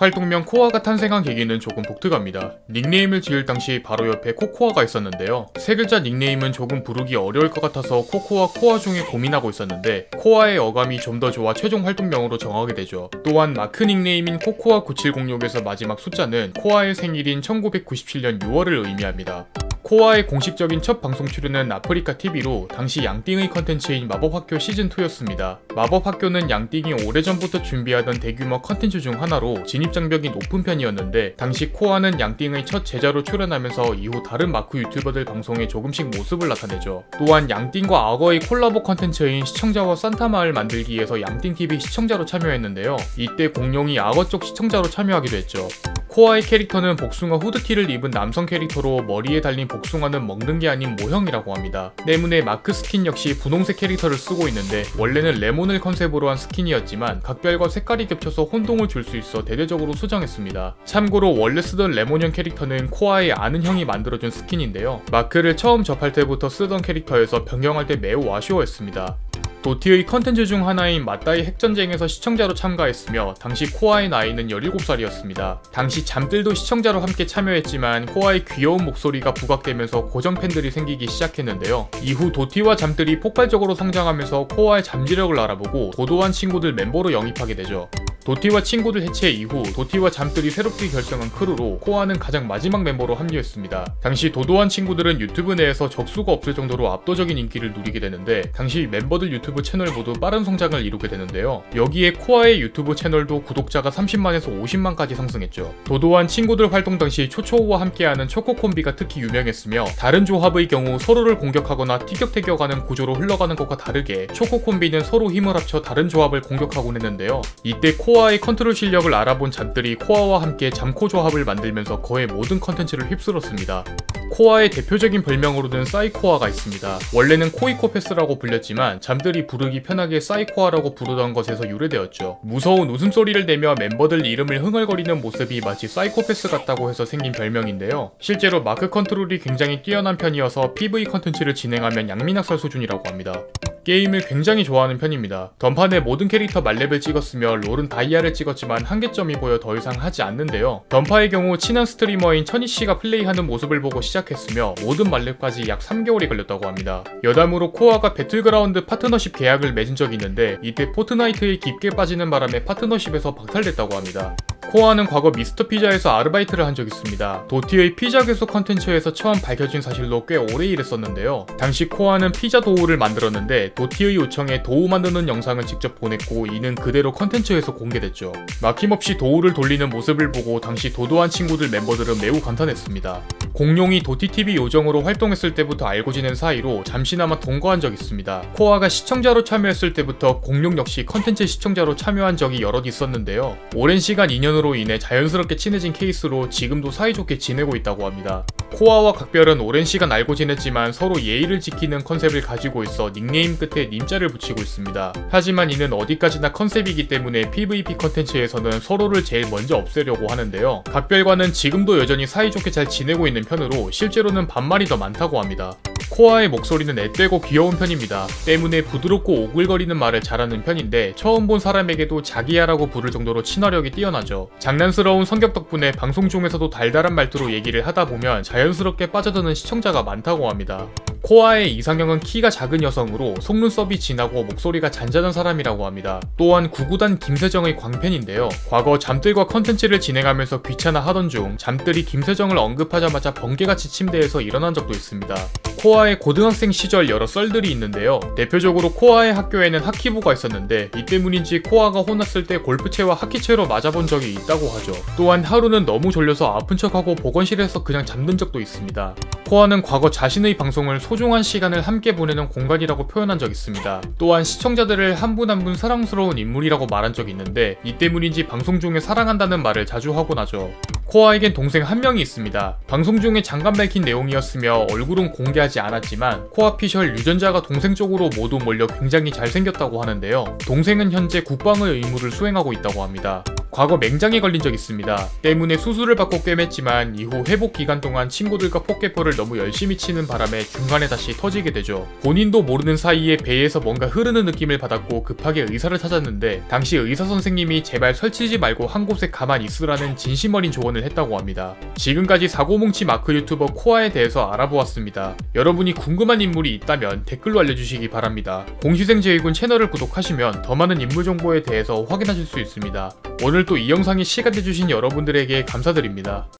활동명 코아가 탄생한 계기는 조금 독특합니다. 닉네임을 지을 당시 바로 옆에 코코아가 있었는데요. 세 글자 닉네임은 조금 부르기 어려울 것 같아서 코코아, 코아 중에 고민하고 있었는데 코아의 어감이 좀 더 좋아 최종 활동명으로 정하게 되죠. 또한 마크 닉네임인 코코아 9706에서 마지막 숫자는 코아의 생일인 1997년 6월을 의미합니다. 코아의 공식적인 첫 방송 출연은 아프리카TV로 당시 양띵의 컨텐츠인 마법학교 시즌2였습니다. 마법학교는 양띵이 오래전부터 준비하던 대규모 컨텐츠 중 하나로 진입장벽이 높은 편이었는데 당시 코아는 양띵의 첫 제자로 출연하면서 이후 다른 마크 유튜버들 방송에 조금씩 모습을 나타내죠. 또한 양띵과 악어의 콜라보 컨텐츠인 시청자와 산타마을 만들기에서 양띵TV 시청자로 참여했는데요. 이때 공룡이 악어 쪽 시청자로 참여하기도 했죠. 코아의 캐릭터는 복숭아 후드티를 입은 남성 캐릭터로 머리에 달린 복숭아는 먹는 게 아닌 모형이라고 합니다. 때문에 마크 스킨 역시 분홍색 캐릭터를 쓰고 있는데 원래는 레몬을 컨셉으로 한 스킨이었지만 각별과 색깔이 겹쳐서 혼동을 줄 수 있어 대대적으로 수정했습니다. 참고로 원래 쓰던 레몬형 캐릭터는 코아의 아는 형이 만들어준 스킨인데요. 마크를 처음 접할 때부터 쓰던 캐릭터여서 변경할 때 매우 아쉬워했습니다. 도티의 컨텐츠 중 하나인 맞다이 핵전쟁에서 시청자로 참가했으며 당시 코아의 나이는 17살이었습니다. 당시 잠들도 시청자로 함께 참여했지만 코아의 귀여운 목소리가 부각되면서 고정 팬들이 생기기 시작했는데요. 이후 도티와 잠들이 폭발적으로 성장하면서 코아의 잠재력을 알아보고 도도한 친구들 멤버로 영입하게 되죠. 도티와 친구들 해체 이후 도티와 잠들이 새롭게 결성한 크루로 코아는 가장 마지막 멤버로 합류했습니다. 당시 도도한 친구들은 유튜브 내에서 적수가 없을 정도로 압도적인 인기를 누리게 되는데 당시 멤버들 유튜브 채널 모두 빠른 성장을 이루게 되는데요. 여기에 코아의 유튜브 채널도 구독자가 30만에서 50만까지 상승했죠. 도도한 친구들 활동 당시 초초우와 함께하는 초코콤비가 특히 유명했으며 다른 조합의 경우 서로를 공격하거나 티격태격하는 구조로 흘러가는 것과 다르게 초코콤비는 서로 힘을 합쳐 다른 조합을 공격하곤 했는데요. 이때 코아의 컨트롤 실력을 알아본 잠들이 코아와 함께 잠코 조합을 만들면서 거의 모든 컨텐츠를 휩쓸었습니다. 코아의 대표적인 별명으로는 사이코아가 있습니다. 원래는 코이코패스라고 불렸지만 잠들이 부르기 편하게 사이코아라고 부르던 것에서 유래되었죠. 무서운 웃음소리를 내며 멤버들 이름을 흥얼거리는 모습이 마치 사이코패스 같다고 해서 생긴 별명인데요. 실제로 마크 컨트롤이 굉장히 뛰어난 편이어서 PV 컨텐츠를 진행하면 양민학살 수준이라고 합니다. 게임을 굉장히 좋아하는 편입니다. 던판에 모든 캐릭터 만렙을 찍었으며 롤은 다이아를 찍었지만 한계점이 보여 더 이상 하지 않는데요. 던파의 경우 친한 스트리머인 천희씨가 플레이하는 모습을 보고 시작했으며 모든 만렙까지 약 3개월이 걸렸다고 합니다. 여담으로 코아가 배틀그라운드 파트너십 계약을 맺은 적이 있는데 이때 포트나이트에 깊게 빠지는 바람에 파트너십에서 박탈됐다고 합니다. 코아는 과거 미스터 피자에서 아르바이트를 한 적이 있습니다. 도티의 피자 괴수 컨텐츠에서 처음 밝혀진 사실로 꽤 오래 일했었는데요. 당시 코아는 피자 도우를 만들었는데 도티의 요청에 도우 만드는 영상을 직접 보냈고 이는 그대로 컨텐츠에서 공개됐죠. 막힘없이 도우를 돌리는 모습을 보고 당시 도도한 친구들 멤버들은 매우 감탄했습니다. 공룡이 도티TV 요정으로 활동했을 때부터 알고 지낸 사이로 잠시나마 동거한 적이 있습니다. 코아가 시청자로 참여했을 때부터 공룡 역시 컨텐츠 시청자로 참여한 적이 여럿 있었는데요. 오랜 시간 인연으로 인해 자연스럽게 친해진 케이스로 지금도 사이좋게 지내고 있다고 합니다. 코아와 각별은 오랜 시간 알고 지냈지만 서로 예의를 지키는 컨셉을 가지고 있어 닉네임 끝에 님자를 붙이고 있습니다. 하지만 이는 어디까지나 컨셉이기 때문에 PVP 컨텐츠에서는 서로를 제일 먼저 없애려고 하는데요. 각별과는 지금도 여전히 사이좋게 잘 지내고 있는 편으로 실제로는 반말이 더 많다고 합니다. 코아의 목소리는 앳되고 귀여운 편입니다. 때문에 부드럽고 오글거리는 말을 잘하는 편인데 처음 본 사람에게도 자기야라고 부를 정도로 친화력이 뛰어나죠. 장난스러운 성격 덕분에 방송 중에서도 달달한 말투로 얘기를 하다 보면 자연스럽게 빠져드는 시청자가 많다고 합니다. 코아의 이상형은 키가 작은 여성으로 속눈썹이 진하고 목소리가 잔잔한 사람이라고 합니다. 또한 구구단 김세정의 광팬인데요. 과거 잠들과 컨텐츠를 진행하면서 귀찮아하던 중 잠들이 김세정을 언급하자마자 번개같이 침대에서 일어난 적도 있습니다. 코아의 고등학생 시절 여러 썰들이 있는데요. 대표적으로 코아의 학교에는 하키부가 있었는데 이 때문인지 코아가 혼났을 때 골프채와 하키채로 맞아본 적이 있다고 하죠. 또한 하루는 너무 졸려서 아픈 척하고 보건실에서 그냥 잠든 적도 있습니다. 코아는 과거 자신의 방송을 소중한 시간을 함께 보내는 공간이라고 표현한 적이 있습니다. 또한 시청자들을 한 분 한 분 사랑스러운 인물이라고 말한 적이 있는데 이 때문인지 방송 중에 사랑한다는 말을 자주 하곤 하죠. 코아에겐 동생 한 명이 있습니다. 방송 중에 잠깐 밝힌 내용이었으며 얼굴은 공개하지 않았지만 코아피셜 유전자가 동생 쪽으로 모두 몰려 굉장히 잘생겼다고 하는데요. 동생은 현재 국방의 의무를 수행하고 있다고 합니다. 과거 맹장에 걸린 적 있습니다. 때문에 수술을 받고 꿰맸지만 이후 회복 기간 동안 친구들과 포켓볼을 너무 열심히 치는 바람에 중간에 다시 터지게 되죠. 본인도 모르는 사이에 배에서 뭔가 흐르는 느낌을 받았고 급하게 의사를 찾았는데 당시 의사 선생님이 제발 설치지 말고 한 곳에 가만히 있으라는 진심 어린 조언을 했다고 합니다. 지금까지 사고뭉치 마크 유튜버 코아에 대해서 알아보았습니다. 여러분이 궁금한 인물이 있다면 댓글로 알려주시기 바랍니다. 공시생제이군 채널을 구독하시면 더 많은 인물 정보에 대해서 확인하실 수 있습니다. 오늘 또 이 영상에 시간 내주신 여러분들에게 감사드립니다.